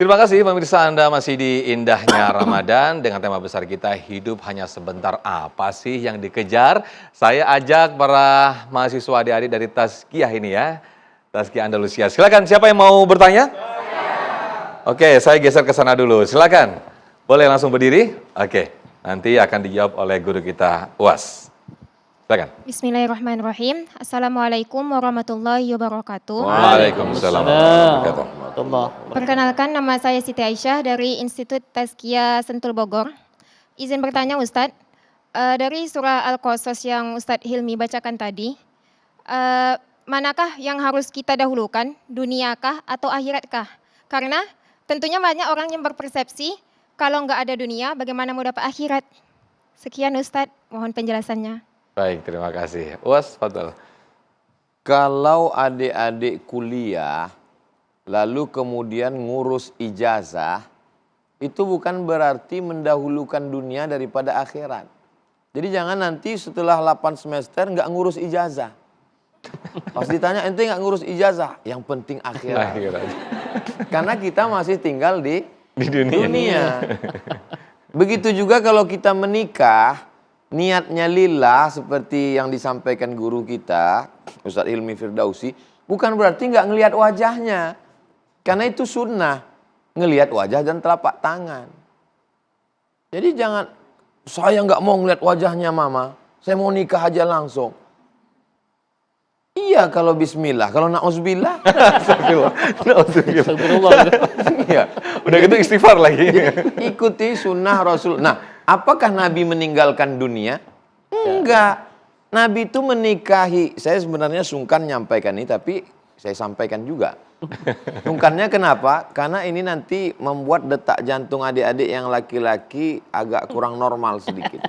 Terima kasih pemirsa, Anda masih di indahnya Ramadan dengan tema besar kita, hidup hanya sebentar, apa sih yang dikejar? Saya ajak para mahasiswa adik-adik dari Tazkiyah ini ya, Tazkiyah Andalusia. Silakan, siapa yang mau bertanya? Oke, saya geser ke sana dulu. Silakan. Boleh langsung berdiri? Oke, nanti akan dijawab oleh guru kita UAS. Silakan. Bismillahirrahmanirrahim. Assalamualaikum warahmatullahi wabarakatuh. Waalaikumsalam warahmatullahi wabarakatuh. Perkenalkan, nama saya Siti Aisyah dari Institut Tazkiyah Sentul Bogor. Izin bertanya Ustadz, dari surah Al-Qasas yang Ustadz Hilmi bacakan tadi, manakah yang harus kita dahulukan, duniakah atau akhiratkah? Karena tentunya banyak orang yang berpersepsi, kalau nggak ada dunia, bagaimana mau dapat akhirat? Sekian Ustadz, mohon penjelasannya. Baik, terima kasih. UAS, fadhal. Kalau adik-adik kuliah, lalu kemudian ngurus ijazah, itu bukan berarti mendahulukan dunia daripada akhirat. Jadi jangan nanti setelah 8 semester nggak ngurus ijazah. Pas ditanya, ente nggak ngurus ijazah, yang penting akhirat. Karena kita masih tinggal di dunia. Begitu juga kalau kita menikah, niatnya lillah seperti yang disampaikan guru kita, Ustadz Hilmi Firdausi, bukan berarti nggak ngelihat wajahnya. Karena itu sunnah, ngelihat wajah dan telapak tangan. Jadi jangan, saya nggak mau ngelihat wajahnya mama, saya mau nikah aja langsung. Iya kalau bismillah, kalau na'udzubillah. Astagfirullah. Iya, udah gitu istighfar lagi. Jadi, ikuti sunnah Rasul. Nah, apakah Nabi meninggalkan dunia? Enggak. Nabi itu menikahi. Saya sebenarnya sungkan nyampaikan ini, tapi saya sampaikan juga. Sungkannya kenapa? Karena ini nanti membuat detak jantung adik-adik yang laki-laki agak kurang normal sedikit.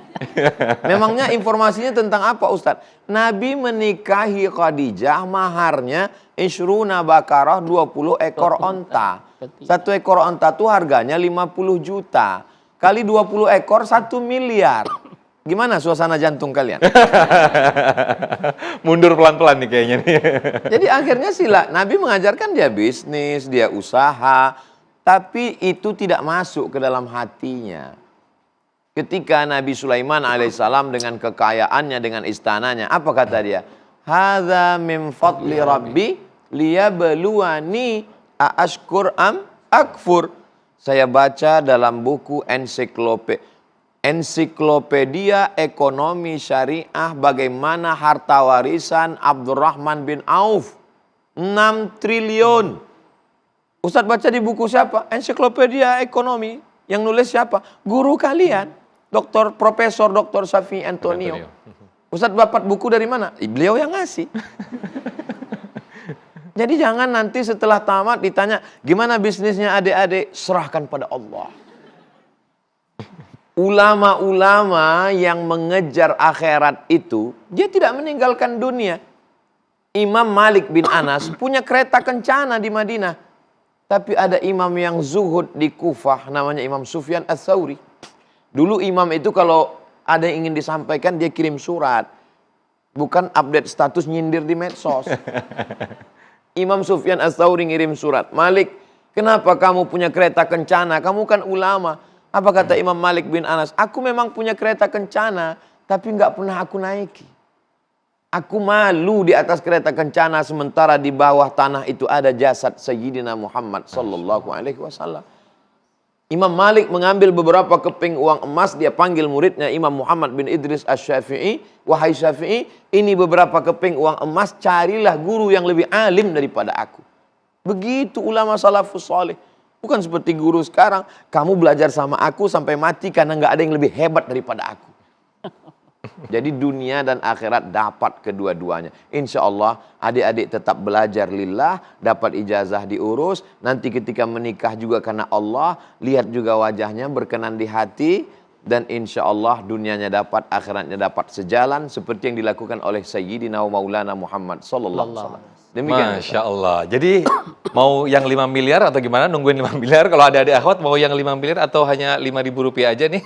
Memangnya informasinya tentang apa Ustadz? Nabi menikahi Khadijah, maharnya isyruna bakarah, 20 ekor onta. Satu ekor onta itu harganya 50 juta. Kali 20 ekor 1 miliar. Gimana suasana jantung kalian? Mundur pelan-pelan nih kayaknya nih. Jadi akhirnya sila, Nabi mengajarkan dia bisnis, dia usaha, tapi itu tidak masuk ke dalam hatinya. Ketika Nabi Sulaiman alaihissalam dengan kekayaannya, dengan istananya, apa kata dia? Hadza min fadli rabbi liyabluwani aashkur am akfur. Saya baca dalam buku Ensiklopedia Ekonomi Syariah bagaimana harta warisan Abdurrahman bin Auf 6 triliun. Ustadz baca di buku siapa? Ensiklopedia Ekonomi. Yang nulis siapa? Guru kalian, Profesor Dr. Syafi'i Antonio. Ustadz dapat buku dari mana? Beliau yang ngasih. Jadi jangan nanti setelah tamat ditanya, gimana bisnisnya adik-adik? Serahkan pada Allah. Ulama-ulama yang mengejar akhirat itu, dia tidak meninggalkan dunia. Imam Malik bin Anas punya kereta kencana di Madinah. Tapi ada imam yang zuhud di Kufah, namanya Imam Sufyan Ats-Tsauri. Dulu imam itu kalau ada yang ingin disampaikan, dia kirim surat. Bukan update status nyindir di medsos. Imam Sufyan Ats-Tsauri ngirim surat. Malik, kenapa kamu punya kereta kencana? Kamu kan ulama. Apa kata Imam Malik bin Anas? Aku memang punya kereta kencana, tapi nggak pernah aku naiki. Aku malu di atas kereta kencana, sementara di bawah tanah itu ada jasad Sayyidina Muhammad sallallahu alaihi wasallam. Imam Malik mengambil beberapa keping uang emas, dia panggil muridnya Imam Muhammad bin Idris Asy-Syafi'i, wahai Syafi'i, ini beberapa keping uang emas, carilah guru yang lebih alim daripada aku. Begitu ulama salafus saleh. Bukan seperti guru sekarang, kamu belajar sama aku sampai mati karena nggak ada yang lebih hebat daripada aku. Jadi dunia dan akhirat dapat kedua-duanya. Insya Allah adik-adik tetap belajar lillah, dapat ijazah diurus. Nanti ketika menikah juga karena Allah, lihat juga wajahnya berkenan di hati. Dan insya Allah dunianya dapat, akhiratnya dapat sejalan seperti yang dilakukan oleh Sayyidina Maulana Muhammad sallallahu alaihi wasallam. Demikian. Masya Allah. Jadi mau yang 5 miliar atau gimana? Nungguin 5 miliar. Kalau ada adik akhwat mau yang 5 miliar atau hanya 5.000 rupiah aja nih?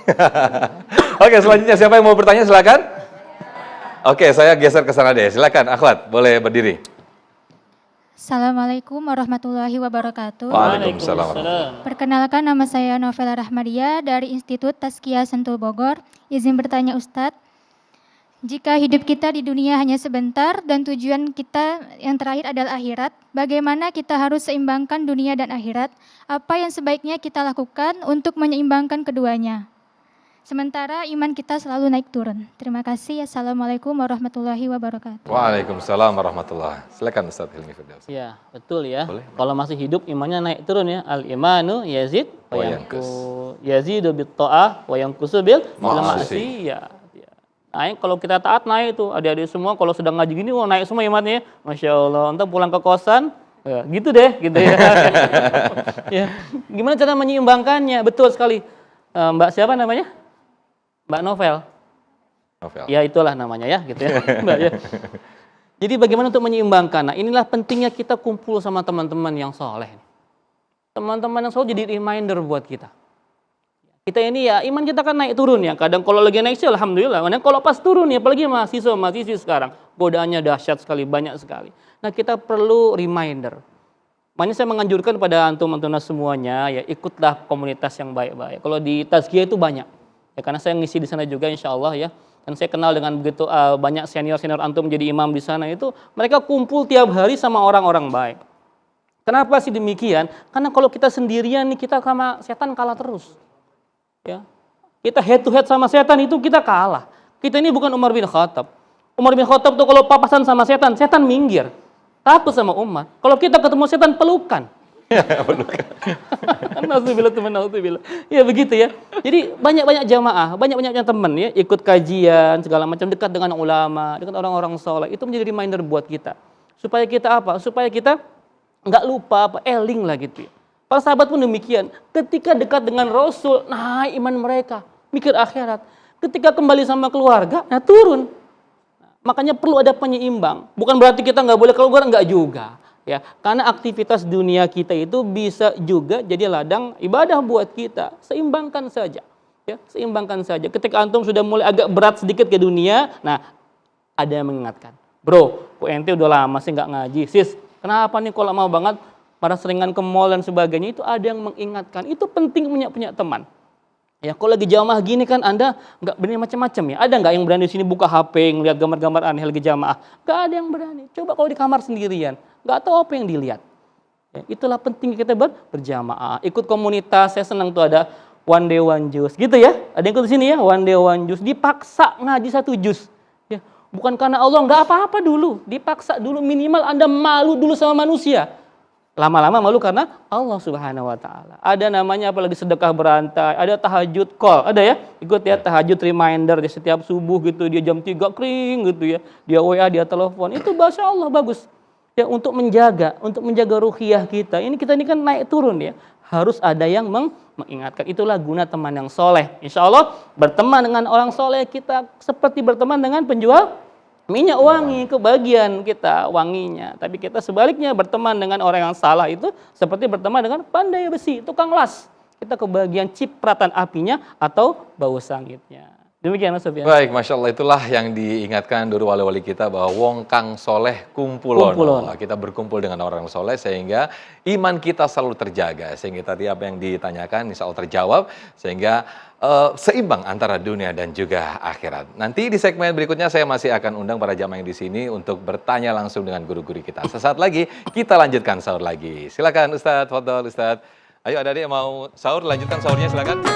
Oke, selanjutnya siapa yang mau bertanya silakan. Oke, saya geser ke sana deh. Silakan akhwat, boleh berdiri. Assalamualaikum warahmatullahi wabarakatuh. Waalaikumsalam. Perkenalkan, nama saya Novela Rahmadia dari Institut Tazkiyah Sentul Bogor. Izin bertanya Ustadz, jika hidup kita di dunia hanya sebentar dan tujuan kita yang terakhir adalah akhirat, bagaimana kita harus seimbangkan dunia dan akhirat? Apa yang sebaiknya kita lakukan untuk menyeimbangkan keduanya? Sementara iman kita selalu naik turun. Terima kasih. Assalamualaikum warahmatullahi wabarakatuh. Waalaikumsalam warahmatullahi. Silakan Ustaz Hilmi Firdaus. Ya, betul ya. Boleh. Kalau masih hidup imannya naik turun ya. Al-imanu yazid wa yanqus. Yazidu bit ta'ah wa yanqusu bil ma'siyah. Ya. Naik kalau kita taat naik itu. Adik-adik semua kalau sedang ngaji gini naik semua imannya. Masya Allah. Entar pulang ke kosan ya, gitu deh, gitu ya. Ya. Gimana cara menyeimbangkannya? Betul sekali. Mbak siapa namanya? Mbak Novel. Ya itulah namanya ya, gitu ya. Mbak, ya. Jadi bagaimana untuk menyeimbangkan? Nah, inilah pentingnya kita kumpul sama teman-teman yang soleh. Teman-teman yang soleh jadi reminder buat kita. Kita ini ya, iman kita kan naik turun ya. Kadang kalau lagi naik sih alhamdulillah. Kadang kalau pas turun ya, apalagi mahasiswa sekarang. Godaannya dahsyat sekali, banyak sekali. Nah, kita perlu reminder. Makanya saya menganjurkan pada antum-antum semuanya, ya ikutlah komunitas yang baik-baik. Kalau di Tazkiyah itu banyak. Ya, karena saya ngisi di sana juga insya Allah ya. Dan saya kenal dengan begitu banyak senior-senior antum menjadi imam di sana itu. Mereka kumpul tiap hari sama orang-orang baik. Kenapa sih demikian? Karena kalau kita sendirian nih kita sama setan kalah terus. Ya. Kita head to head sama setan itu kita kalah. Kita ini bukan Umar bin Khattab. Umar bin Khattab tuh kalau papasan sama setan minggir. Takut sama umat. Kalau kita ketemu setan pelukan. Nauzubillah. Ya begitu ya. Jadi banyak-banyak jamaah, banyak-banyak teman ya ikut kajian segala macam, dekat dengan ulama, dekat orang-orang soleh. Itu menjadi reminder buat kita. Supaya kita apa? Supaya kita nggak lupa eling lah gitu ya. Para sahabat pun demikian. Ketika dekat dengan Rasul, naik iman mereka, mikir akhirat. Ketika kembali sama keluarga, nah turun. Makanya perlu ada penyeimbang. Bukan berarti kita nggak boleh keluar, nggak juga. Ya, karena aktivitas dunia kita itu bisa juga jadi ladang ibadah buat kita. Seimbangkan saja. Ya, seimbangkan saja. Ketika antum sudah mulai agak berat sedikit ke dunia, nah ada yang mengingatkan. Bro, kok ente udah lama sih nggak ngaji. Sis, kenapa nih kalau mau banget pada seringan ke mall dan sebagainya itu ada yang mengingatkan. Itu penting punya teman. Ya, kalau lagi jamaah gini kan Anda nggak berani macam-macam ya. Ada nggak yang berani di sini buka HP, ngeliat gambar-gambar aneh lagi jamaah? Nggak ada yang berani. Coba kalau di kamar sendirian, nggak tahu apa yang dilihat. Ya, itulah penting kita berjamaah. Ikut komunitas, saya senang tuh ada one day one juz, gitu ya. Ada yang ikut di sini ya, one day one juz. Dipaksa ngaji 1 juz. Ya, bukan karena Allah, nggak apa-apa dulu. Dipaksa dulu, minimal Anda malu dulu sama manusia. Lama-lama malu karena Allah Subhanahu wa taala. Ada namanya apalagi sedekah berantai, ada tahajud call, ada ya? Ikut ya tahajud reminder di setiap subuh gitu, dia jam 3 kering gitu ya. Dia WA, dia telepon. Itu Masya Allah bagus. Ya untuk menjaga ruhiyah kita. Ini kita ini kan naik turun ya. Harus ada yang mengingatkan. Itulah guna teman yang soleh. Insya Allah berteman dengan orang soleh kita seperti berteman dengan penjual minyak wangi, kebagian kita wanginya. Tapi kita sebaliknya berteman dengan orang yang salah itu seperti berteman dengan pandai besi, tukang las. Kita kebagian cipratan apinya atau bau sangitnya. Demikian Mas Sofyan. Baik, Masya Allah, itulah yang diingatkan dulu wali-wali kita bahwa wong kang soleh kumpulon. Kita berkumpul dengan orang soleh sehingga iman kita selalu terjaga. Sehingga tadi apa yang ditanyakan insya Allah terjawab. Sehingga seimbang antara dunia dan juga akhirat. Nanti di segmen berikutnya saya masih akan undang para jamaah yang di sini untuk bertanya langsung dengan guru-guru kita. Sesaat lagi kita lanjutkan sahur lagi. Silakan Ustadz, fadhol Ustadz. Ayo adik-adik yang mau sahur, lanjutkan sahurnya silakan.